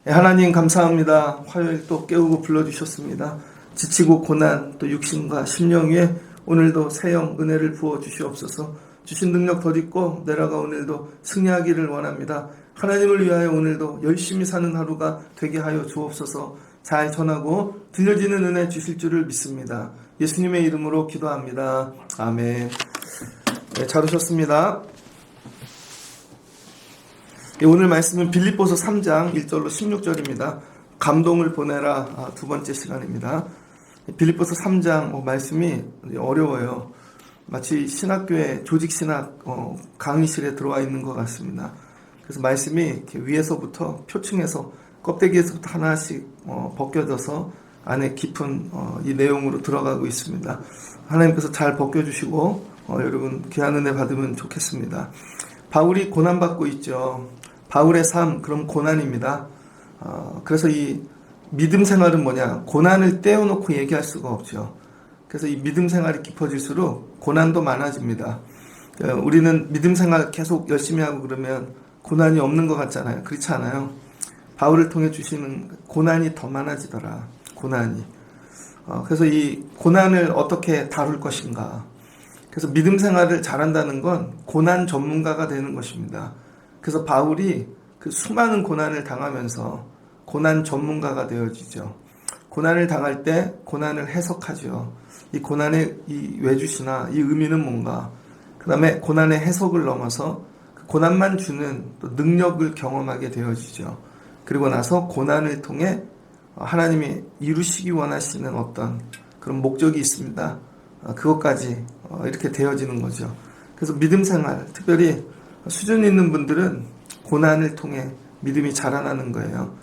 하나님 감사합니다. 화요일 또 깨우고 불러주셨습니다. 지치고 고난 또 육신과 심령 위에 오늘도 새영 은혜를 부어 주시옵소서. 주신 능력 덧입고 내려가 오늘도 승리하기를 원합니다. 하나님을 위하여 오늘도 열심히 사는 하루가 되게 하여 주옵소서. 잘 전하고 들려지는 은혜 주실 줄을 믿습니다. 예수님의 이름으로 기도합니다. 아멘. 네, 잘 오셨습니다. 오늘 말씀은 빌립보서 3장 1절로 16절입니다. 감동을 보내라 두 번째 시간입니다. 빌립보서 3장 말씀이 어려워요. 마치 신학교의 조직신학 강의실에 들어와 있는 것 같습니다. 그래서 말씀이 이렇게 위에서부터 표층에서 껍데기에서부터 하나씩 벗겨져서 안에 깊은 이 내용으로 들어가고 있습니다. 하나님께서 잘 벗겨주시고 여러분 귀한 은혜 받으면 좋겠습니다. 바울이 고난받고 있죠. 바울의 삶, 그럼 고난입니다. 그래서 이 믿음 생활은 뭐냐? 고난을 떼어놓고 얘기할 수가 없죠. 그래서 이 믿음 생활이 깊어질수록 고난도 많아집니다. 우리는 믿음 생활 계속 열심히 하고 그러면 고난이 없는 것 같잖아요. 그렇지 않아요? 바울을 통해 주시는 고난이 더 많아지더라. 고난이. 그래서 이 고난을 어떻게 다룰 것인가? 그래서 믿음 생활을 잘한다는 건 고난 전문가가 되는 것입니다. 그래서 바울이 그 수많은 고난을 당하면서 고난 전문가가 되어지죠. 고난을 당할 때 고난을 해석하죠. 이 고난의 이 외주시나 이 의미는 뭔가. 그 다음에 고난의 해석을 넘어서 그 고난만 주는 또 능력을 경험하게 되어지죠. 그리고 나서 고난을 통해 하나님이 이루시기 원하시는 어떤 그런 목적이 있습니다. 그것까지 이렇게 되어지는 거죠. 그래서 믿음 생활, 특별히 수준 있는 분들은 고난을 통해 믿음이 자라나는 거예요.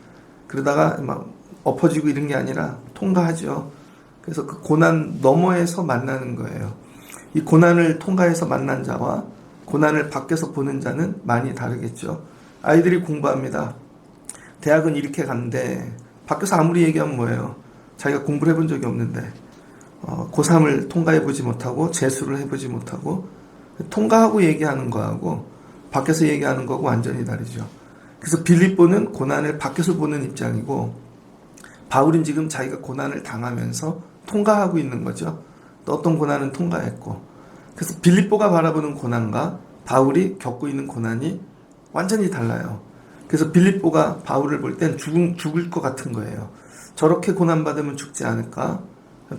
그러다가 막 엎어지고 이런 게 아니라 통과하죠. 그래서 그 고난 너머에서 만나는 거예요. 이 고난을 통과해서 만난 자와 고난을 밖에서 보는 자는 많이 다르겠죠. 아이들이 공부합니다. 대학은 이렇게 갔는데 밖에서 아무리 얘기하면 뭐예요? 자기가 공부를 해본 적이 없는데 고3을 통과해보지 못하고 재수를 해보지 못하고 통과하고 얘기하는 거하고 밖에서 얘기하는 거하고 완전히 다르죠. 그래서 빌립보는 고난을 밖에서 보는 입장이고 바울은 지금 자기가 고난을 당하면서 통과하고 있는 거죠. 또 어떤 고난은 통과했고 그래서 빌립보가 바라보는 고난과 바울이 겪고 있는 고난이 완전히 달라요. 그래서 빌립보가 바울을 볼 땐 죽을 것 같은 거예요. 저렇게 고난받으면 죽지 않을까?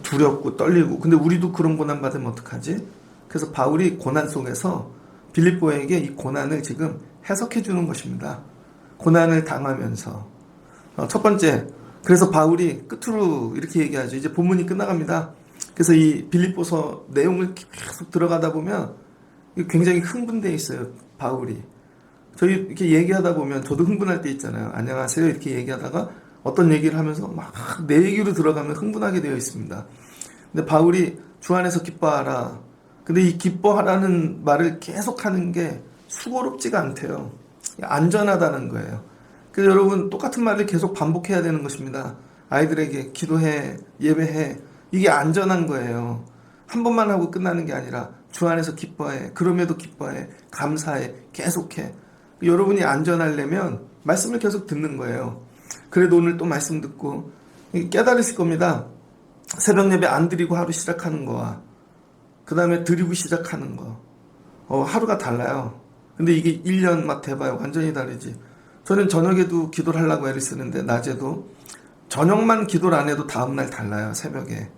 두렵고 떨리고 근데 우리도 그런 고난받으면 어떡하지? 그래서 바울이 고난 속에서 빌립보에게 이 고난을 지금 해석해 주는 것입니다. 고난을 당하면서 첫 번째, 그래서 바울이 끝으로 이렇게 얘기하죠. 이제 본문이 끝나갑니다. 그래서 이 빌립보서 내용을 계속 들어가다 보면 굉장히 흥분되어 있어요. 바울이. 저희 이렇게 얘기하다 보면 저도 흥분할 때 있잖아요. 안녕하세요 이렇게 얘기하다가 어떤 얘기를 하면서 막 내 얘기로 들어가면 흥분하게 되어 있습니다. 근데 바울이 주 안에서 기뻐하라. 근데 이 기뻐하라는 말을 계속하는 게 수고롭지가 않대요. 안전하다는 거예요. 그래서 여러분 똑같은 말을 계속 반복해야 되는 것입니다. 아이들에게 기도해, 예배해. 이게 안전한 거예요. 한 번만 하고 끝나는 게 아니라 주 안에서 기뻐해. 그럼에도 기뻐해. 감사해. 계속해. 여러분이 안전하려면 말씀을 계속 듣는 거예요. 그래도 오늘 또 말씀 듣고 깨달으실 겁니다. 새벽 예배 안 드리고 하루 시작하는 거와 그 다음에 드리고 시작하는 거 하루가 달라요. 근데 이게 1년 막 돼봐요. 완전히 다르지. 저는 저녁에도 기도를 하려고 애를 쓰는데 낮에도 저녁만 기도를 안 해도 다음날 달라요. 새벽에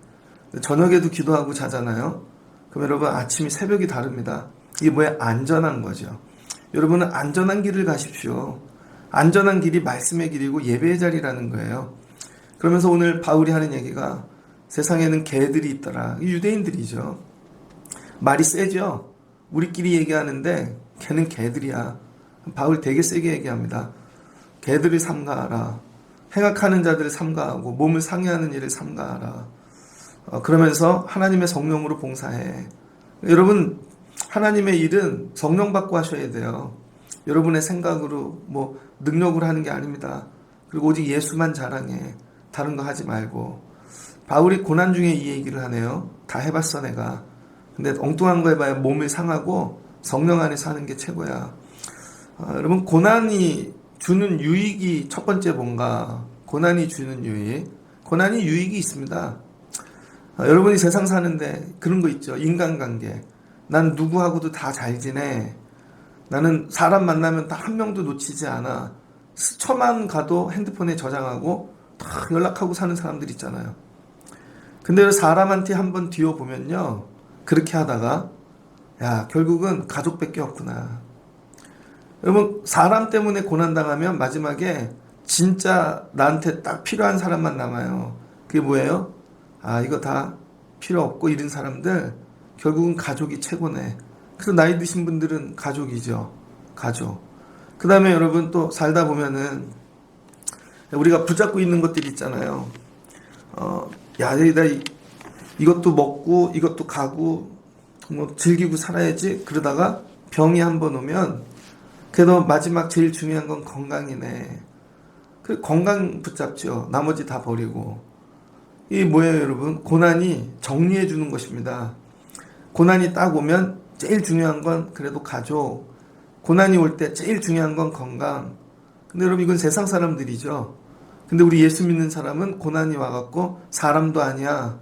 저녁에도 기도하고 자잖아요. 그럼 여러분 아침이 새벽이 다릅니다. 이게 뭐야? 안전한 거죠. 여러분은 안전한 길을 가십시오. 안전한 길이 말씀의 길이고 예배의 자리라는 거예요. 그러면서 오늘 바울이 하는 얘기가 세상에는 개들이 있더라. 유대인들이죠. 말이 세죠. 우리끼리 얘기하는데 걔는 개들이야. 바울 되게 세게 얘기합니다. 개들을 삼가하라. 행악하는 자들을 삼가하고 몸을 상해하는 일을 삼가하라. 그러면서 하나님의 성령으로 봉사해. 여러분 하나님의 일은 성령 받고 하셔야 돼요. 여러분의 생각으로 뭐 능력으로 하는 게 아닙니다. 그리고 오직 예수만 자랑해. 다른 거 하지 말고. 바울이 고난 중에 이 얘기를 하네요. 다 해봤어 내가. 근데 엉뚱한 거 해봐야 몸을 상하고 성령 안에 사는 게 최고야. 여러분 고난이 주는 유익이 첫 번째 뭔가? 고난이 주는 유익. 고난이 유익이 있습니다. 여러분이 세상 사는데 그런 거 있죠. 인간관계. 난 누구하고도 다 잘 지내. 나는 사람 만나면 다 한 명도 놓치지 않아. 스쳐만 가도 핸드폰에 저장하고 다 연락하고 사는 사람들 있잖아요. 근데 사람한테 한번 뒤어보면요. 그렇게 하다가 야, 결국은 가족밖에 없구나. 여러분, 사람 때문에 고난당하면 마지막에 진짜 나한테 딱 필요한 사람만 남아요. 그게 뭐예요? 아, 이거 다 필요 없고 이런 사람들 결국은 가족이 최고네. 그래서 나이 드신 분들은 가족이죠. 가족. 그 다음에 여러분 또 살다 보면은 우리가 붙잡고 있는 것들이 있잖아요. 야, 이것도 먹고 이것도 가고 뭐 즐기고 살아야지. 그러다가 병이 한번 오면 그래도 마지막 제일 중요한 건 건강이네. 그 건강 붙잡죠. 나머지 다 버리고. 이게 뭐예요, 여러분? 고난이 정리해 주는 것입니다. 고난이 딱 오면 제일 중요한 건 그래도 가족. 고난이 올 때 제일 중요한 건 건강. 근데 여러분 이건 세상 사람들이죠. 근데 우리 예수 믿는 사람은 고난이 와갖고 사람도 아니야.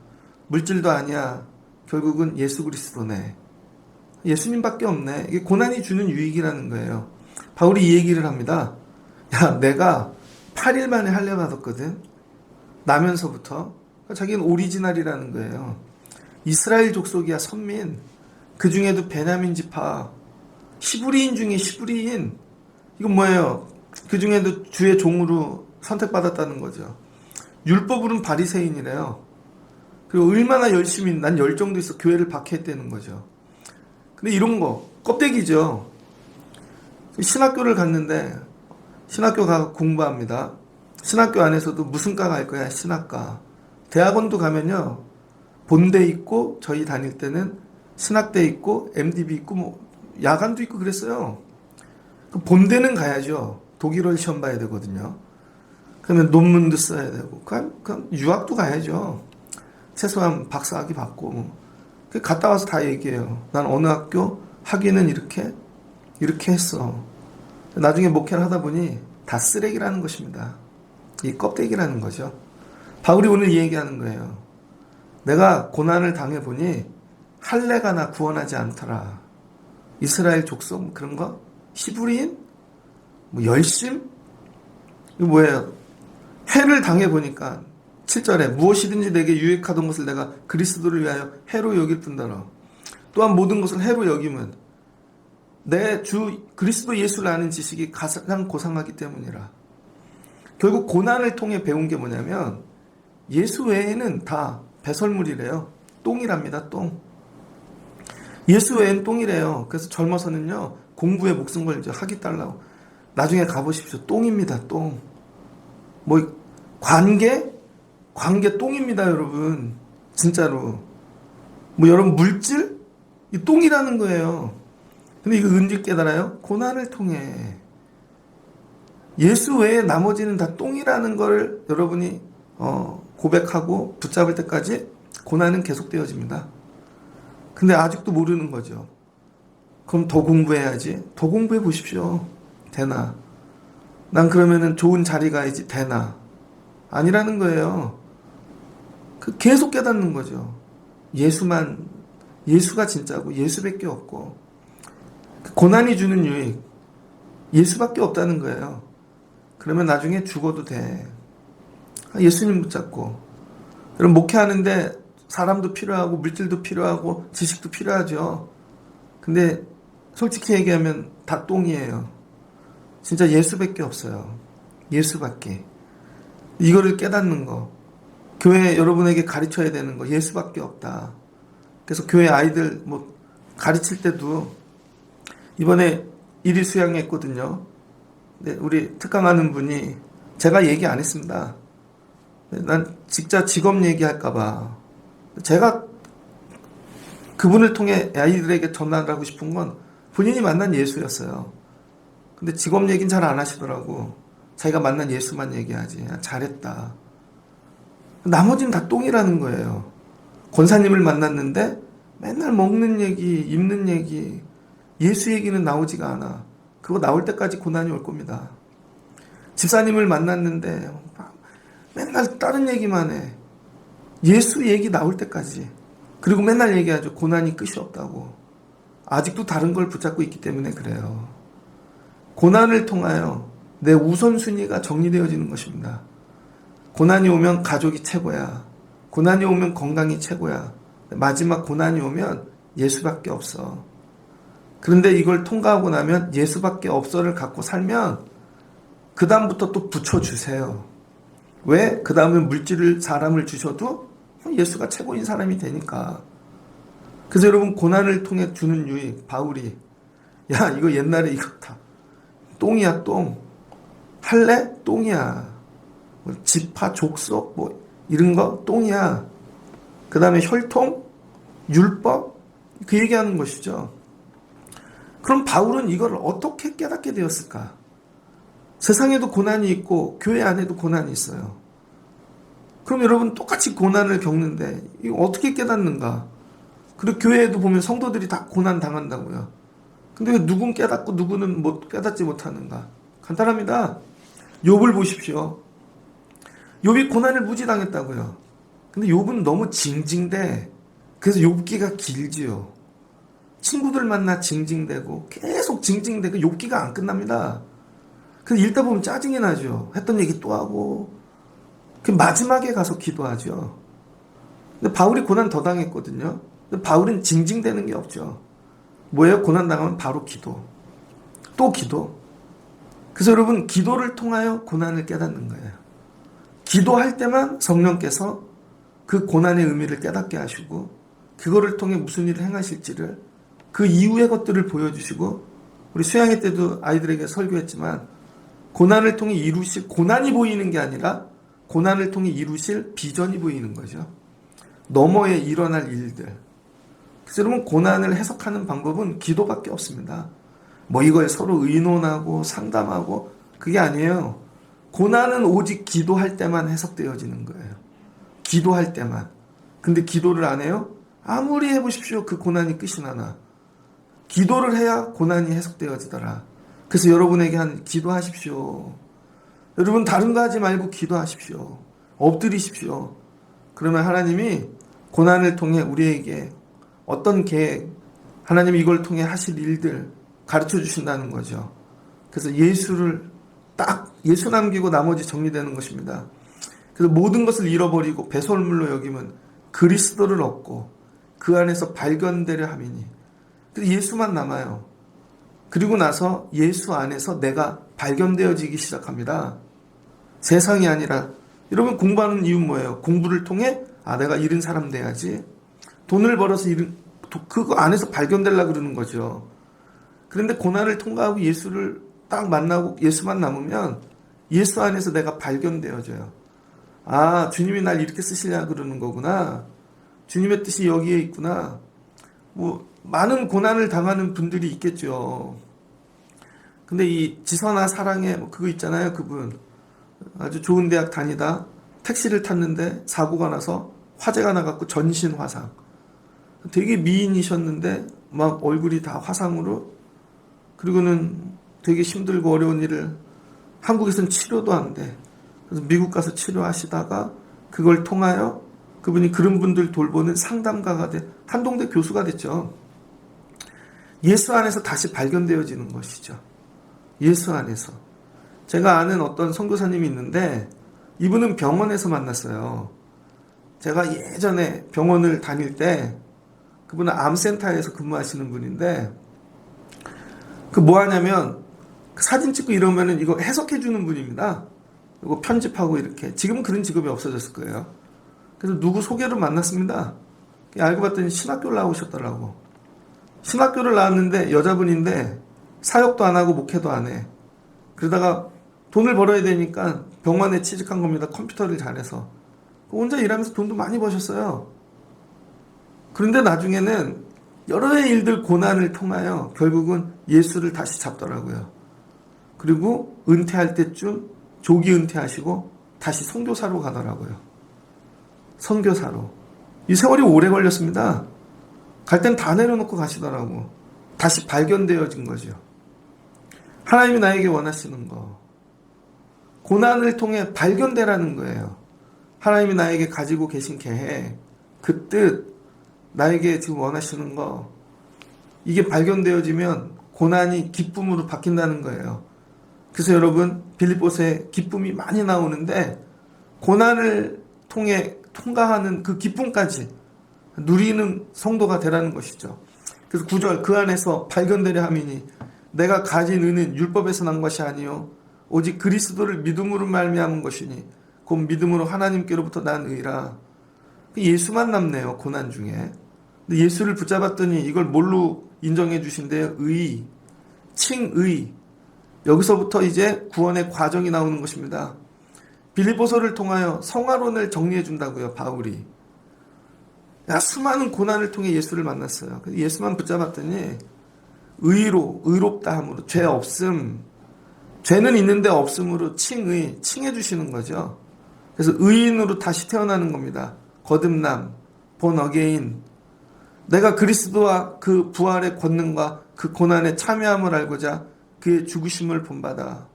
물질도 아니야. 결국은 예수 그리스도네. 예수님밖에 없네. 이게 고난이 주는 유익이라는 거예요. 바울이 이 얘기를 합니다. 야, 내가 8일 만에 할례 받았거든. 나면서부터. 자기는 오리지널이라는 거예요. 이스라엘 족속이야, 선민. 그 중에도 베냐민 지파. 히브리인 중에 히브리인. 이건 뭐예요? 그 중에도 주의 종으로 선택받았다는 거죠. 율법으로는 바리새인이래요. 그리고 얼마나 열심히 난 열정도 있어 교회를 박해했다는 거죠. 근데 이런 거 껍데기죠. 신학교를 갔는데 신학교 가서 공부합니다. 신학교 안에서도 무슨 과 갈 거야? 신학과. 대학원도 가면요. 본대 있고 저희 다닐 때는 신학대 있고 MDB 있고 뭐 야간도 있고 그랬어요. 본대는 가야죠. 독일어 시험 봐야 되거든요. 그러면 논문도 써야 되고 그럼 유학도 가야죠. 최소한 박사학위 받고 갔다 와서 다 얘기해요. 난 어느 학교 학위는 이렇게 했어. 나중에 목회를 하다 보니 다 쓰레기라는 것입니다. 이 껍데기라는 거죠. 바울이 오늘 이 얘기하는 거예요. 내가 고난을 당해보니 할례가 나 구원하지 않더라. 이스라엘 족속 뭐 그런 거? 히브리인? 뭐 열심? 이거 뭐예요? 해를 당해보니까 7절에 무엇이든지 내게 유익하던 것을 내가 그리스도를 위하여 해로 여길 뿐더러 또한 모든 것을 해로 여김은 내 주 그리스도 예수를 아는 지식이 가장 고상하기 때문이라. 결국 고난을 통해 배운 게 뭐냐면 예수 외에는 다 배설물이래요. 똥이랍니다. 똥. 예수 외에는 똥이래요. 그래서 젊어서는요 공부에 목숨 걸죠. 학위 달라고. 나중에 가보십시오. 똥입니다. 똥. 뭐 관계 똥입니다, 여러분. 진짜로. 뭐 여러분 물질? 이 똥이라는 거예요. 근데 이거 언제 깨달아요? 고난을 통해. 예수 외에 나머지는 다 똥이라는 걸 여러분이 고백하고 붙잡을 때까지 고난은 계속되어집니다. 근데 아직도 모르는 거죠. 그럼 더 공부해야지. 더 공부해 보십시오. 되나? 난 그러면은 좋은 자리 가야지. 되나? 아니라는 거예요. 계속 깨닫는 거죠. 예수가 진짜고 예수밖에 없고 고난이 주는 유익 예수밖에 없다는 거예요. 그러면 나중에 죽어도 돼. 예수님 붙잡고. 그럼 목회하는데 사람도 필요하고 물질도 필요하고 지식도 필요하죠. 근데 솔직히 얘기하면 다 똥이에요. 진짜 예수밖에 없어요. 예수밖에. 이거를 깨닫는 거. 교회 여러분에게 가르쳐야 되는 거 예수밖에 없다. 그래서 교회 아이들 뭐 가르칠 때도 이번에 1위 수양했거든요. 근데 우리 특강하는 분이 제가 얘기 안 했습니다. 난 진짜 직업 얘기할까봐. 제가 그분을 통해 아이들에게 전달하고 싶은 건 본인이 만난 예수였어요. 근데 직업 얘기는 잘 안 하시더라고. 자기가 만난 예수만 얘기하지. 잘했다. 나머지는 다 똥이라는 거예요. 권사님을 만났는데 맨날 먹는 얘기, 입는 얘기, 예수 얘기는 나오지가 않아. 그거 나올 때까지 고난이 올 겁니다. 집사님을 만났는데 맨날 다른 얘기만 해. 예수 얘기 나올 때까지. 그리고 맨날 얘기하죠. 고난이 끝이 없다고. 아직도 다른 걸 붙잡고 있기 때문에 그래요. 고난을 통하여 내 우선순위가 정리되어지는 것입니다. 고난이 오면 가족이 최고야. 고난이 오면 건강이 최고야. 마지막 고난이 오면 예수밖에 없어. 그런데 이걸 통과하고 나면 예수밖에 없어를 갖고 살면 그 다음부터 또 붙여주세요. 왜? 그 다음에 물질을 사람을 주셔도 예수가 최고인 사람이 되니까. 그래서 여러분 고난을 통해 주는 유익 바울이 야 이거 옛날에 이거다. 똥이야 똥. 할래? 똥이야. 지파 족속 뭐 이런 거 똥이야. 그 다음에 혈통? 율법? 그 얘기하는 것이죠. 그럼 바울은 이걸 어떻게 깨닫게 되었을까? 세상에도 고난이 있고 교회 안에도 고난이 있어요. 그럼 여러분 똑같이 고난을 겪는데 이거 어떻게 깨닫는가? 그리고 교회에도 보면 성도들이 다 고난 당한다고요. 근데 왜 누군 깨닫고 누구는 깨닫지 못하는가? 간단합니다. 욥을 보십시오. 욥이 고난을 무지 당했다고요. 근데 욥은 너무 징징대. 그래서 욥기가 길지요. 친구들 만나 징징대고 계속 징징대고 욥기가 안 끝납니다. 그래서 읽다 보면 짜증이 나죠. 했던 얘기 또 하고. 그 마지막에 가서 기도하죠. 근데 바울이 고난 더 당했거든요. 근데 바울은 징징대는 게 없죠. 뭐예요? 고난 당하면 바로 기도. 또 기도. 그래서 여러분 기도를 통하여 고난을 깨닫는 거예요. 기도할 때만 성령께서 그 고난의 의미를 깨닫게 하시고 그거를 통해 무슨 일을 행하실지를 그 이후의 것들을 보여주시고 우리 수양회 때도 아이들에게 설교했지만 고난을 통해 이루실 고난이 보이는 게 아니라 고난을 통해 이루실 비전이 보이는 거죠. 너머에 일어날 일들. 그래서 여러분 고난을 해석하는 방법은 기도밖에 없습니다. 뭐 이걸 서로 의논하고 상담하고 그게 아니에요. 고난은 오직 기도할 때만 해석되어지는 거예요. 기도할 때만. 근데 기도를 안 해요? 아무리 해보십시오. 그 고난이 끝이 나나. 기도를 해야 고난이 해석되어지더라. 그래서 여러분에게 기도하십시오. 여러분 다른 거 하지 말고 기도하십시오. 엎드리십시오. 그러면 하나님이 고난을 통해 우리에게 어떤 계획, 하나님이 이걸 통해 하실 일들 가르쳐 주신다는 거죠. 그래서 예수를 딱 예수 남기고 나머지 정리되는 것입니다. 그래서 모든 것을 잃어버리고 배설물로 여기면 그리스도를 얻고 그 안에서 발견되려 함이니. 그래서 예수만 남아요. 그리고 나서 예수 안에서 내가 발견되어지기 시작합니다. 세상이 아니라 여러분 공부하는 이유는 뭐예요? 공부를 통해 내가 이런 사람 돼야지. 돈을 벌어서 그거 안에서 발견되려고 그러는 거죠. 그런데 고난을 통과하고 예수를 딱 만나고 예수만 남으면 예수 안에서 내가 발견되어져요. 주님이 날 이렇게 쓰시려고 그러는 거구나. 주님의 뜻이 여기에 있구나. 많은 고난을 당하는 분들이 있겠죠. 근데 이 지선아 사랑해 그거 있잖아요. 그분 아주 좋은 대학 다니다 택시를 탔는데 사고가 나서 화재가 나갖고 전신 화상. 되게 미인이셨는데 막 얼굴이 다 화상으로. 그리고는 되게 힘들고 어려운 일을 한국에서는 치료도 안 돼. 그래서 미국 가서 치료하시다가 그걸 통하여 그분이 그런 분들 돌보는 상담가가 한동대 교수가 됐죠. 예수 안에서 다시 발견되어지는 것이죠. 예수 안에서. 제가 아는 어떤 선교사님이 있는데 이분은 병원에서 만났어요. 제가 예전에 병원을 다닐 때 그분은 암센터에서 근무하시는 분인데 그 뭐 하냐면 사진 찍고 이러면은 이거 해석해 주는 분입니다. 이거 편집하고 이렇게. 지금은 그런 직업이 없어졌을 거예요. 그래서 누구 소개로 만났습니다. 알고 봤더니 신학교를 나오셨더라고. 신학교를 나왔는데 여자분인데 사역도 안 하고 목회도 안 해. 그러다가 돈을 벌어야 되니까 병원에 취직한 겁니다. 컴퓨터를 잘해서. 혼자 일하면서 돈도 많이 버셨어요. 그런데 나중에는 여러 일들 고난을 통하여 결국은 예수를 다시 잡더라고요. 그리고 은퇴할 때쯤 조기 은퇴하시고 다시 선교사로 가더라고요. 선교사로. 이 세월이 오래 걸렸습니다. 갈 땐 다 내려놓고 가시더라고. 다시 발견되어진 거죠. 하나님이 나에게 원하시는 거. 고난을 통해 발견되라는 거예요. 하나님이 나에게 가지고 계신 계획, 그 뜻, 나에게 지금 원하시는 거, 이게 발견되어지면 고난이 기쁨으로 바뀐다는 거예요. 그래서 여러분, 빌립보서에 기쁨이 많이 나오는데 고난을 통해 통과하는 그 기쁨까지 누리는 성도가 되라는 것이죠. 그래서 9절, 그 안에서 발견되려 함이니 내가 가진 의는 율법에서 난 것이 아니요 오직 그리스도를 믿음으로 말미암은 것이니 곧 믿음으로 하나님께로부터 난 의라. 예수만 남네요, 고난 중에. 근데 예수를 붙잡았더니 이걸 뭘로 인정해 주신대요? 의, 칭의. 여기서부터 이제 구원의 과정이 나오는 것입니다. 빌립보서를 통하여 성화론을 정리해 준다고요, 바울이. 수많은 고난을 통해 예수를 만났어요. 예수만 붙잡았더니 의롭다 함으로, 죄 없음, 죄는 있는데 없음으로 칭의, 칭해 주시는 거죠. 그래서 의인으로 다시 태어나는 겁니다. 거듭남, 본 어게인. 내가 그리스도와 그 부활의 권능과 그 고난에 참여함을 알고자 그의 죽으심을 본받아.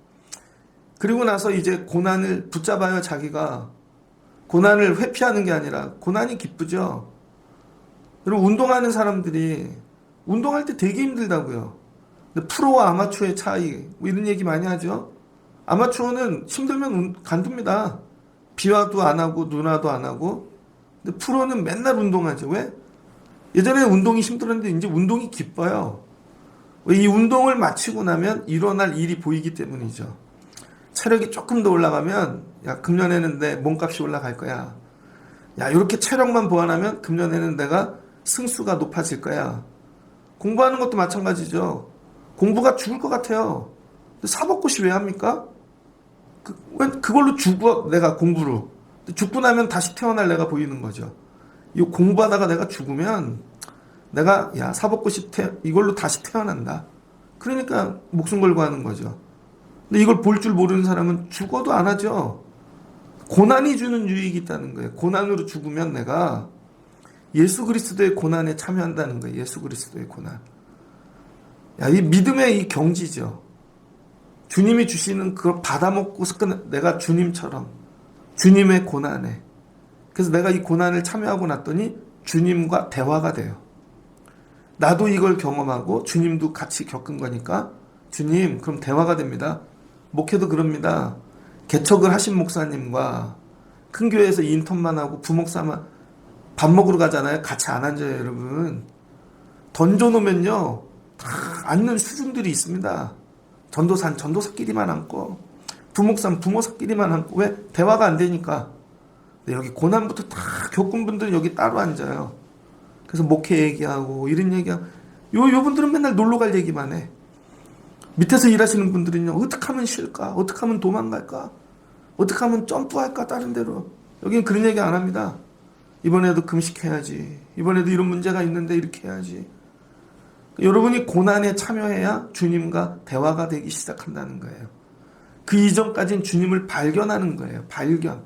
그리고 나서 이제 고난을 붙잡아요. 자기가 고난을 회피하는 게 아니라 고난이 기쁘죠. 그리고 운동하는 사람들이 운동할 때 되게 힘들다고요. 근데 프로와 아마추어의 차이, 뭐 이런 얘기 많이 하죠. 아마추어는 힘들면 간둡니다. 비 와도 안 하고 눈 와도 안 하고. 근데 프로는 맨날 운동하죠. 왜? 예전에 운동이 힘들었는데 이제 운동이 기뻐요. 왜? 이 운동을 마치고 나면 일어날 일이 보이기 때문이죠. 체력이 조금 더 올라가면, 야, 금년에는 내 몸값이 올라갈 거야. 야, 이렇게 체력만 보완하면 금년에는 내가 승수가 높아질 거야. 공부하는 것도 마찬가지죠. 공부가 죽을 것 같아요. 사법고시 왜 합니까? 그걸로 죽어, 내가 공부로. 죽고 나면 다시 태어날 내가 보이는 거죠. 이 공부하다가 내가 죽으면 내가, 야, 사법고시 이걸로 다시 태어난다. 그러니까 목숨 걸고 하는 거죠. 근데 이걸 볼 줄 모르는 사람은 죽어도 안 하죠. 고난이 주는 유익이 있다는 거예요. 고난으로 죽으면 내가 예수 그리스도의 고난에 참여한다는 거예요. 예수 그리스도의 고난. 야, 이 믿음의 이 경지죠. 주님이 주시는 그걸 받아먹고서 내가 주님처럼 주님의 고난에. 그래서 내가 이 고난을 참여하고 났더니 주님과 대화가 돼요. 나도 이걸 경험하고 주님도 같이 겪은 거니까 주님, 그럼 대화가 됩니다. 목회도 그럽니다. 개척을 하신 목사님과 큰 교회에서 인턴만 하고 부목사만 밥 먹으러 가잖아요. 같이 안 앉아요, 여러분. 던져놓으면요, 다 앉는 수준들이 있습니다. 전도사는 전도사끼리만 앉고, 부목사는 부모사끼리만 앉고, 왜? 대화가 안 되니까. 근데 여기 고난부터 다 겪은 분들은 여기 따로 앉아요. 그래서 목회 얘기하고, 이런 얘기하고, 요 분들은 맨날 놀러 갈 얘기만 해. 밑에서 일하시는 분들은요, 어떻게 하면 쉴까? 어떻게 하면 도망갈까? 어떻게 하면 점프할까? 다른 데로. 여기는 그런 얘기 안 합니다. 이번에도 금식해야지. 이번에도 이런 문제가 있는데 이렇게 해야지. 여러분이 고난에 참여해야 주님과 대화가 되기 시작한다는 거예요. 그 이전까지는 주님을 발견하는 거예요. 발견.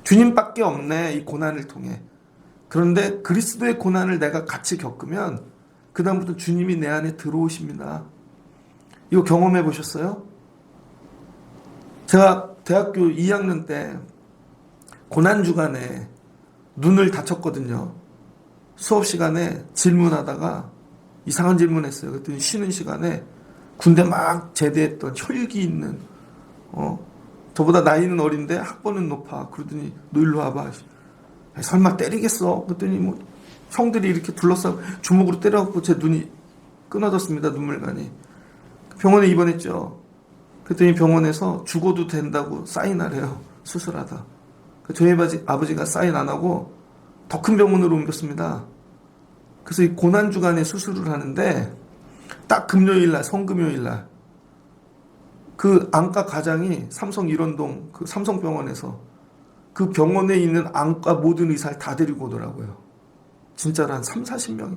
주님밖에 없네, 이 고난을 통해. 그런데 그리스도의 고난을 내가 같이 겪으면 그 다음부터 주님이 내 안에 들어오십니다. 이거 경험해 보셨어요? 제가 대학교 2학년 때 고난주간에 눈을 다쳤거든요. 수업 시간에 질문하다가 이상한 질문했어요. 그랬더니 쉬는 시간에 군대 막 제대했던 혈기 있는, 저보다 나이는 어린데 학번은 높아. 그러더니 너 일로 와봐. 설마 때리겠어? 그랬더니 뭐 형들이 이렇게 둘러싸고 주먹으로 때려갖고 제 눈이 끊어졌습니다. 눈물관이. 병원에 입원했죠. 그랬더니 병원에서 죽어도 된다고 사인하래요. 수술하다. 저희 아버지가 사인 안 하고 더 큰 병원으로 옮겼습니다. 그래서 이 고난주간에 수술을 하는데 딱 금요일날, 성금요일날 그 안과 과장이 삼성 일원동 그 삼성병원에서 그 병원에 있는 안과 모든 의사를 다 데리고 오더라고요. 진짜로 한 3, 40명.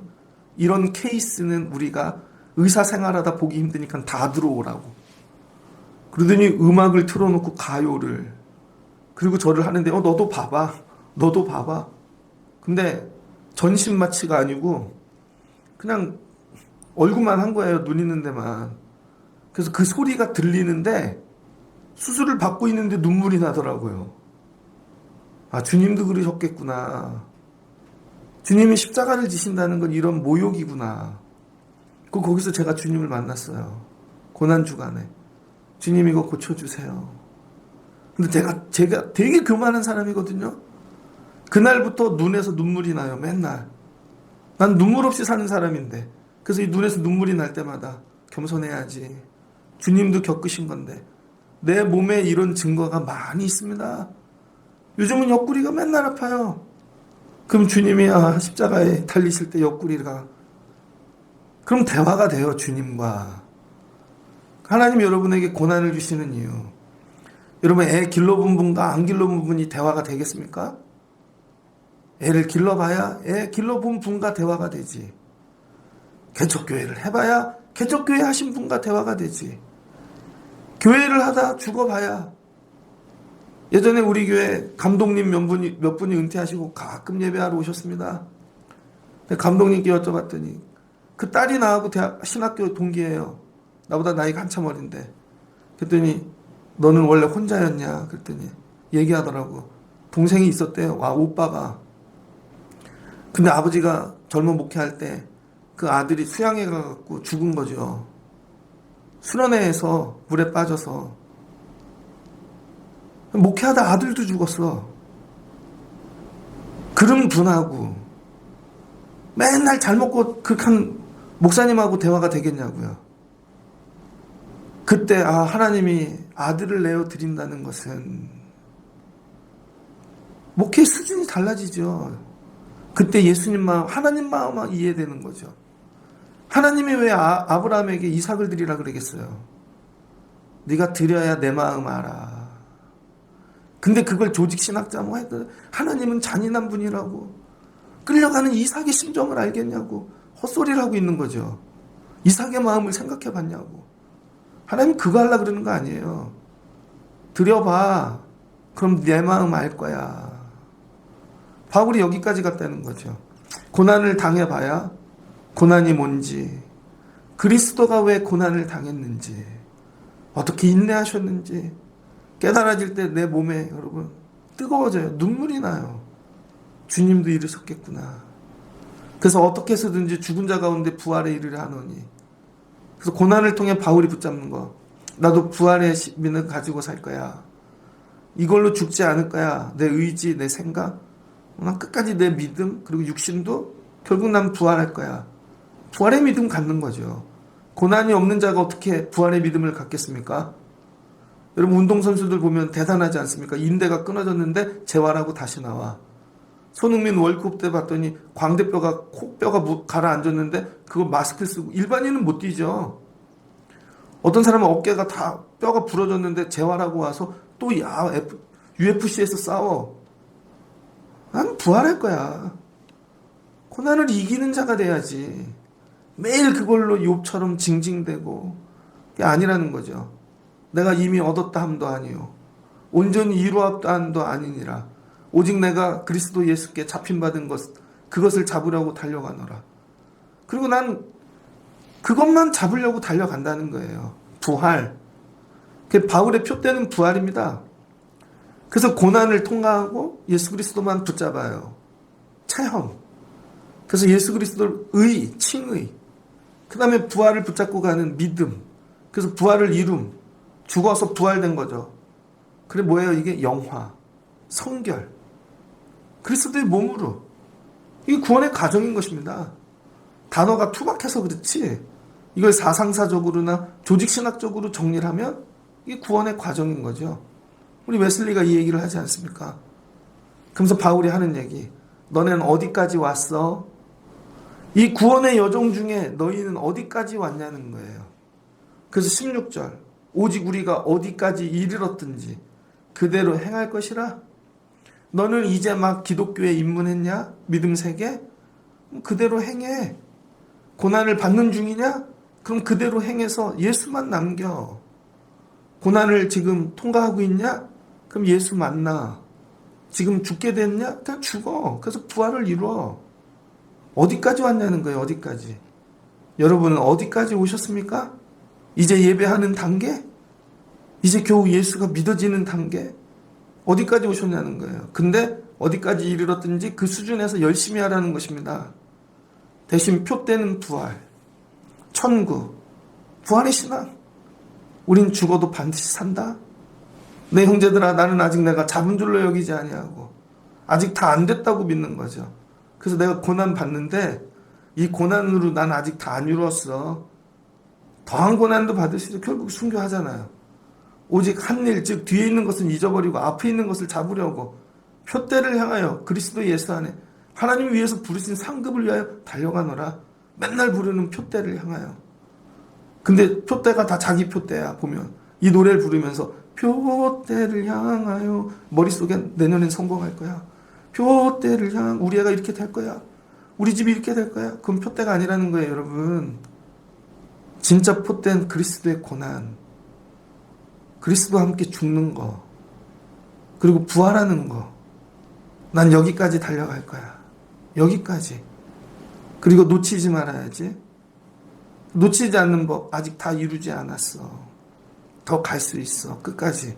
이런 케이스는 우리가 의사 생활하다 보기 힘드니까 다 들어오라고. 그러더니 음악을 틀어놓고 가요를. 그리고 저를 하는데, 너도 봐봐. 너도 봐봐. 근데 전신 마취가 아니고 그냥 얼굴만 한 거예요. 눈 있는 데만. 그래서 그 소리가 들리는데 수술을 받고 있는데 눈물이 나더라고요. 아, 주님도 그러셨겠구나. 주님이 십자가를 지신다는 건 이런 모욕이구나. 거기서 제가 주님을 만났어요. 고난주간에. 주님 이거 고쳐주세요. 근데 제가 되게 교만한 사람이거든요. 그날부터 눈에서 눈물이 나요. 맨날. 난 눈물 없이 사는 사람인데. 그래서 이 눈에서 눈물이 날 때마다 겸손해야지. 주님도 겪으신 건데. 내 몸에 이런 증거가 많이 있습니다. 요즘은 옆구리가 맨날 아파요. 그럼 주님이 십자가에 달리실 때 옆구리가. 그럼 대화가 돼요. 주님과. 하나님 여러분에게 고난을 주시는 이유. 여러분 애 길러본 분과 안 길러본 분이 대화가 되겠습니까? 애를 길러봐야 애 길러본 분과 대화가 되지. 개척교회를 해봐야 개척교회 하신 분과 대화가 되지. 교회를 하다 죽어봐야. 예전에 우리 교회 감독님 몇 분이 은퇴하시고 가끔 예배하러 오셨습니다. 감독님께 여쭤봤더니 그 딸이 나하고 신학교 동기예요. 나보다 나이가 한참 어린데. 그랬더니 너는 원래 혼자였냐? 그랬더니 얘기하더라고. 동생이 있었대요. 오빠가. 근데 아버지가 젊은 목회할 때 그 아들이 수양회 가갖고 죽은 거죠. 수련회에서 물에 빠져서. 목회하다 아들도 죽었어. 그런 분하고 맨날 잘 먹고 극한 목사님하고 대화가 되겠냐고요. 그때 하나님이 아들을 내어 드린다는 것은 목회 수준이 달라지죠. 그때 예수님 마음, 하나님 마음만 이해되는 거죠. 하나님이 왜 아브라함에게 이삭을 드리라 그러겠어요? 네가 드려야 내 마음 알아. 근데 그걸 조직 신학자 뭐 했더니 하나님은 잔인한 분이라고. 끌려가는 이삭의 심정을 알겠냐고. 헛소리를 하고 있는 거죠. 이삭의 마음을 생각해 봤냐고. 하나님 그거 하려고 그러는 거 아니에요. 드려봐. 그럼 내 마음 알 거야. 바울이 여기까지 갔다는 거죠. 고난을 당해봐야 고난이 뭔지, 그리스도가 왜 고난을 당했는지, 어떻게 인내하셨는지 깨달아질 때 내 몸에 여러분 뜨거워져요. 눈물이 나요. 주님도 이르셨겠구나. 그래서 어떻게 해서든지 죽은 자 가운데 부활에 이르려 하노니. 그래서 고난을 통해 바울이 붙잡는 거. 나도 부활의 믿음을 가지고 살 거야. 이걸로 죽지 않을 거야. 내 의지, 내 생각. 난 끝까지 내 믿음, 그리고 육신도 결국 난 부활할 거야. 부활의 믿음 갖는 거죠. 고난이 없는 자가 어떻게 부활의 믿음을 갖겠습니까? 여러분 운동선수들 보면 대단하지 않습니까? 인대가 끊어졌는데 재활하고 다시 나와. 손흥민 월드컵 때 봤더니 광대뼈가 코뼈가 가라앉았는데 그거 마스크 쓰고. 일반인은 못 뛰죠. 어떤 사람은 어깨가 다 뼈가 부러졌는데 재활하고 와서 또 UFC에서 싸워. 난 부활할 거야. 고난을 이기는 자가 돼야지. 매일 그걸로 욥처럼 징징대고. 그게 아니라는 거죠. 내가 이미 얻었다 함도 아니요 온전히 이루었다 함도 아니니라. 오직 내가 그리스도 예수께 잡힌 받은 그것을 잡으려고 달려가노라. 그리고 난 그것만 잡으려고 달려간다는 거예요. 부활. 그게 바울의 표대는 부활입니다. 그래서 고난을 통과하고 예수 그리스도만 붙잡아요. 체험. 그래서 예수 그리스도의 칭의. 그 다음에 부활을 붙잡고 가는 믿음. 그래서 부활을 이룸. 죽어서 부활된 거죠. 그래 뭐예요? 이게 영화, 성결. 그리스도의 몸으로. 이게 구원의 과정인 것입니다. 단어가 투박해서 그렇지 이걸 사상사적으로나 조직신학적으로 정리를 하면 이게 구원의 과정인 거죠. 우리 웨슬리가 이 얘기를 하지 않습니까? 그러면서 바울이 하는 얘기. 너네는 어디까지 왔어? 이 구원의 여정 중에 너희는 어디까지 왔냐는 거예요. 그래서 16절. 오직 우리가 어디까지 이르렀든지 그대로 행할 것이라. 너는 이제 막 기독교에 입문했냐? 믿음 세계? 그대로 행해. 고난을 받는 중이냐? 그럼 그대로 행해서 예수만 남겨. 고난을 지금 통과하고 있냐? 그럼 예수 만나. 지금 죽게 됐냐? 그냥 죽어. 그래서 부활을 이루어. 어디까지 왔냐는 거예요. 어디까지. 여러분은 어디까지 오셨습니까? 이제 예배하는 단계? 이제 겨우 예수가 믿어지는 단계, 어디까지 오셨냐는 거예요. 근데 어디까지 이르렀든지 그 수준에서 열심히 하라는 것입니다. 대신 표대는 부활, 천국, 부활의 신앙. 우린 죽어도 반드시 산다. 내 형제들아, 나는 아직 내가 잡은 줄로 여기지 아니하고 아직 다 안 됐다고 믿는 거죠. 그래서 내가 고난 받는데 이 고난으로 난 아직 다 안 이루었어. 더한 고난도 받을 수 있어. 결국 순교하잖아요. 오직 한 일, 즉 뒤에 있는 것은 잊어버리고 앞에 있는 것을 잡으려고 표대를 향하여 그리스도 예수 안에 하나님 위해서 부르신 상급을 위하여 달려가노라. 맨날 부르는 표대를 향하여. 근데 표대가 다 자기 표대야. 보면 이 노래를 부르면서 표대를 향하여, 머릿속에 내년엔 성공할 거야. 표대를 향, 우리 애가 이렇게 될 거야. 우리 집이 이렇게 될 거야. 그건 표대가 아니라는 거예요, 여러분. 진짜 표대는 그리스도의 고난, 그리스도와 함께 죽는 거, 그리고 부활하는 거. 난 여기까지 달려갈 거야. 여기까지. 그리고 놓치지 말아야지. 놓치지 않는 법 아직 다 이루지 않았어. 더 갈 수 있어. 끝까지.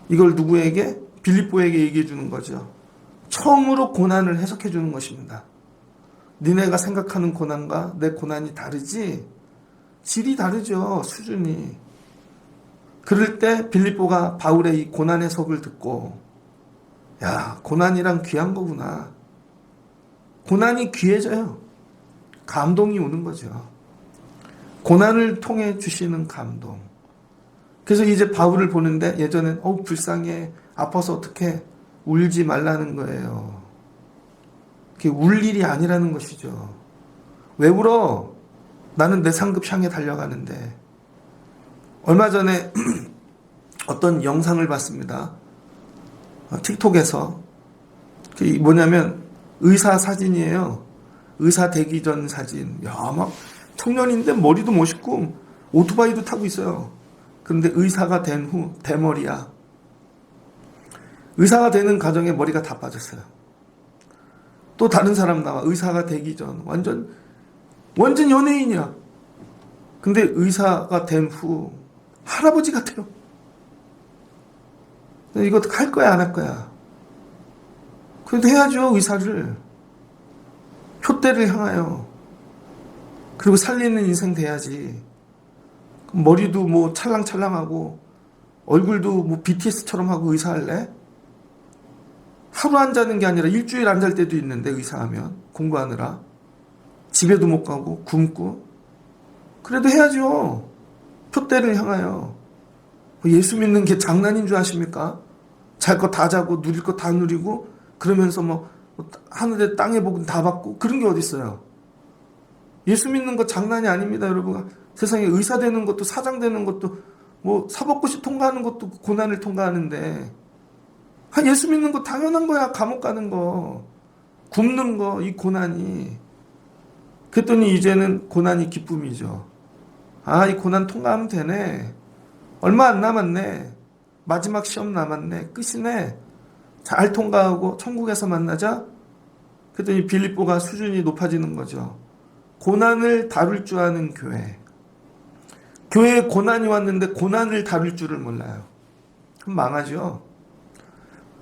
이걸 누구에게? 빌립보에게 얘기해 주는 거죠. 처음으로 고난을 해석해 주는 것입니다. 니네가 생각하는 고난과 내 고난이 다르지? 질이 다르죠. 수준이. 그럴 때 빌립보가 바울의 이 고난 해석을 듣고, 야, 고난이란 귀한 거구나. 고난이 귀해져요. 감동이 오는 거죠. 고난을 통해 주시는 감동. 그래서 이제 바울을 보는데 예전엔 불쌍해, 아파서 어떡해, 울지 말라는 거예요. 그게 울 일이 아니라는 것이죠. 왜 울어? 나는 내 상급 향해 달려가는데. 얼마 전에 어떤 영상을 봤습니다. 틱톡에서. 그게 뭐냐면 의사 사진이에요. 의사 되기 전 사진. 야, 막 청년인데 머리도 멋있고 오토바이도 타고 있어요. 그런데 의사가 된 후 대머리야. 의사가 되는 과정에 머리가 다 빠졌어요. 또 다른 사람 나와. 의사가 되기 전 완전 연예인이야. 근데 의사가 된 후 할아버지 같아요. 이거 할 거야 안 할 거야? 그래도 해야죠. 의사를 표대를 향하여. 그리고 살리는 인생 돼야지. 머리도 뭐 찰랑찰랑하고 얼굴도 뭐 BTS처럼 하고 의사 할래? 하루 안 자는 게 아니라 일주일 안 잘 때도 있는데, 의사하면 공부하느라 집에도 못 가고 굶고. 그래도 해야죠. 표대를 향하여. 예수 믿는 게 장난인 줄 아십니까? 잘 거 다 자고 누릴 거 다 누리고 그러면서 뭐 하늘에 땅에 복은 다 받고 그런 게 어디 있어요. 예수 믿는 거 장난이 아닙니다, 여러분. 세상에 의사 되는 것도, 사장 되는 것도, 뭐 사법고시 통과하는 것도 고난을 통과하는데, 예수 믿는 거 당연한 거야. 감옥 가는 거, 굶는 거, 이 고난이. 그랬더니 이제는 고난이 기쁨이죠. 이 고난 통과하면 되네. 얼마 안 남았네. 마지막 시험 남았네. 끝이네. 잘 통과하고 천국에서 만나자. 그랬더니 빌립보가 수준이 높아지는 거죠. 고난을 다룰 줄 아는 교회. 교회에 고난이 왔는데 고난을 다룰 줄을 몰라요. 그럼 망하죠.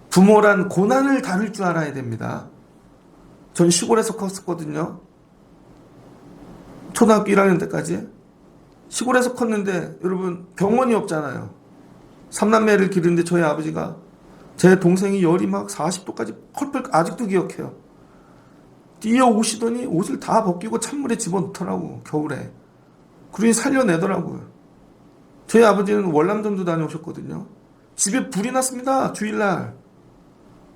부모란 고난을 다룰 줄 알아야 됩니다. 전 시골에서 컸었거든요. 초등학교 1학년 때까지. 시골에서 컸는데 여러분 병원이 없잖아요. 3남매를 기르는데 저희 아버지가 제 동생이 열이 막 40도까지 펄펄, 아직도 기억해요. 뛰어오시더니 옷을 다 벗기고 찬물에 집어넣더라고, 겨울에. 그러니 살려내더라고요. 저희 아버지는 월남전도 다녀오셨거든요. 집에 불이 났습니다, 주일날.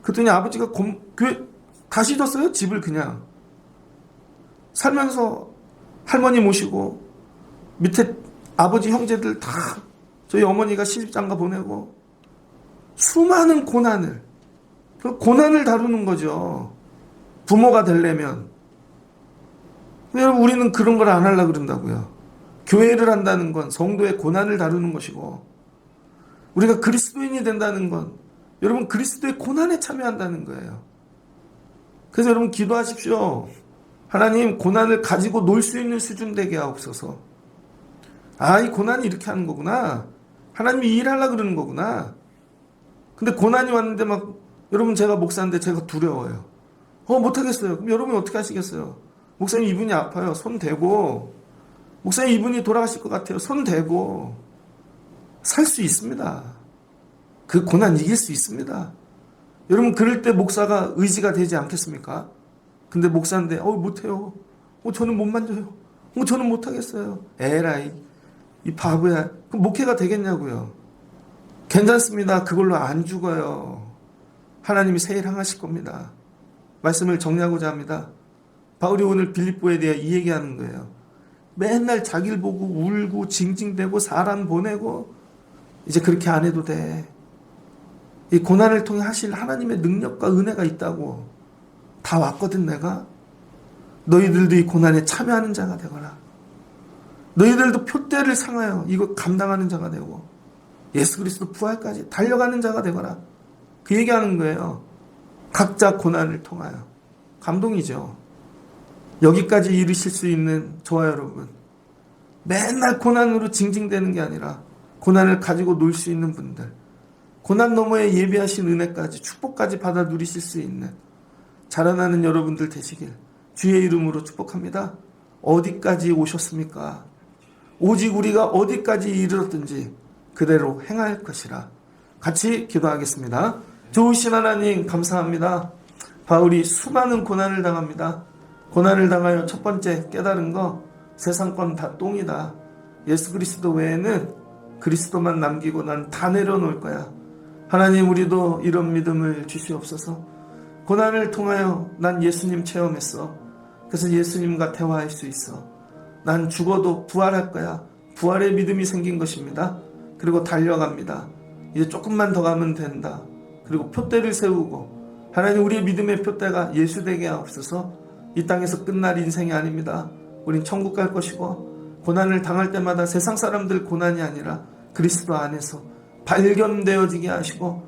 그랬더니 아버지가 교회 다시 뒀어요, 집을 그냥. 살면서 할머니 모시고 밑에 아버지 형제들 다 저희 어머니가 시집장가 보내고 수많은 고난을, 그 고난을 다루는 거죠. 부모가 되려면. 여러분, 우리는 그런 걸 안 하려고 그런다고요. 교회를 한다는 건 성도의 고난을 다루는 것이고, 우리가 그리스도인이 된다는 건 여러분 그리스도의 고난에 참여한다는 거예요. 그래서 여러분 기도하십시오. 하나님, 고난을 가지고 놀 수 있는 수준 되게 하옵소서. 이 고난이 이렇게 하는 거구나. 하나님이 일하려고 그러는 거구나. 근데 고난이 왔는데 막, 여러분 제가 목사인데 제가 두려워요. 못하겠어요. 그럼 여러분 어떻게 하시겠어요? 목사님 이분이 아파요. 손 대고. 목사님 이분이 돌아가실 것 같아요. 손 대고. 살 수 있습니다. 그 고난 이길 수 있습니다. 여러분 그럴 때 목사가 의지가 되지 않겠습니까? 근데 목사인데 못해요. 저는 못 만져요. 저는 못하겠어요. 에라이 이 바보야. 그럼 목회가 되겠냐고요. 괜찮습니다. 그걸로 안 죽어요. 하나님이 새 일 행하실 겁니다. 말씀을 정리하고자 합니다. 바울이 오늘 빌립보에 대해 이 얘기하는 거예요. 맨날 자기를 보고 울고 징징대고 사람 보내고 이제 그렇게 안 해도 돼. 이 고난을 통해 하실 하나님의 능력과 은혜가 있다고. 다 왔거든 내가. 너희들도 이 고난에 참여하는 자가 되거라. 너희들도 표대를 상하여 이거 감당하는 자가 되고 예수 그리스도 부활까지 달려가는 자가 되거라. 그 얘기하는 거예요. 각자 고난을 통하여. 감동이죠. 여기까지 이르실 수 있는 저와 여러분, 맨날 고난으로 징징대는 게 아니라 고난을 가지고 놀 수 있는 분들, 고난 너머에 예비하신 은혜까지 축복까지 받아 누리실 수 있는 자라나는 여러분들 되시길 주의 이름으로 축복합니다. 어디까지 오셨습니까? 오직 우리가 어디까지 이르렀든지 그대로 행할 것이라. 같이 기도하겠습니다. 좋으신 하나님 감사합니다. 바울이 수많은 고난을 당합니다. 고난을 당하여 첫 번째 깨달은 거, 세상 건 다 똥이다. 예수 그리스도 외에는 그리스도만 남기고 난 다 내려놓을 거야. 하나님 우리도 이런 믿음을 주시옵소서. 고난을 통하여 난 예수님 체험했어. 그래서 예수님과 대화할 수 있어. 난 죽어도 부활할 거야. 부활의 믿음이 생긴 것입니다. 그리고 달려갑니다. 이제 조금만 더 가면 된다. 그리고 표대를 세우고 하나님 우리의 믿음의 표대가 예수 되게 하옵소서. 이 땅에서 끝날 인생이 아닙니다. 우린 천국 갈 것이고 고난을 당할 때마다 세상 사람들 고난이 아니라 그리스도 안에서 발견되어지게 하시고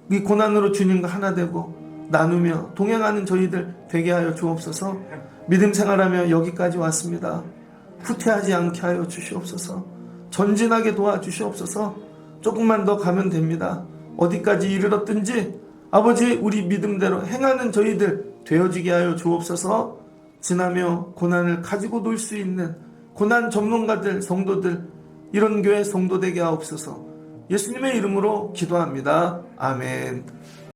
이 고난으로 주님과 하나 되고 나누며 동행하는 저희들 되게 하여 주옵소서. 믿음 생활하며 여기까지 왔습니다. 후퇴하지 않게 하여 주시옵소서. 전진하게 도와주시옵소서. 조금만 더 가면 됩니다. 어디까지 이르렀든지 아버지 우리 믿음대로 행하는 저희들 되어지게 하여 주옵소서. 지나며 고난을 가지고 놀 수 있는 고난 전문가들, 성도들, 이런 교회 성도 되게 하옵소서. 예수님의 이름으로 기도합니다. 아멘.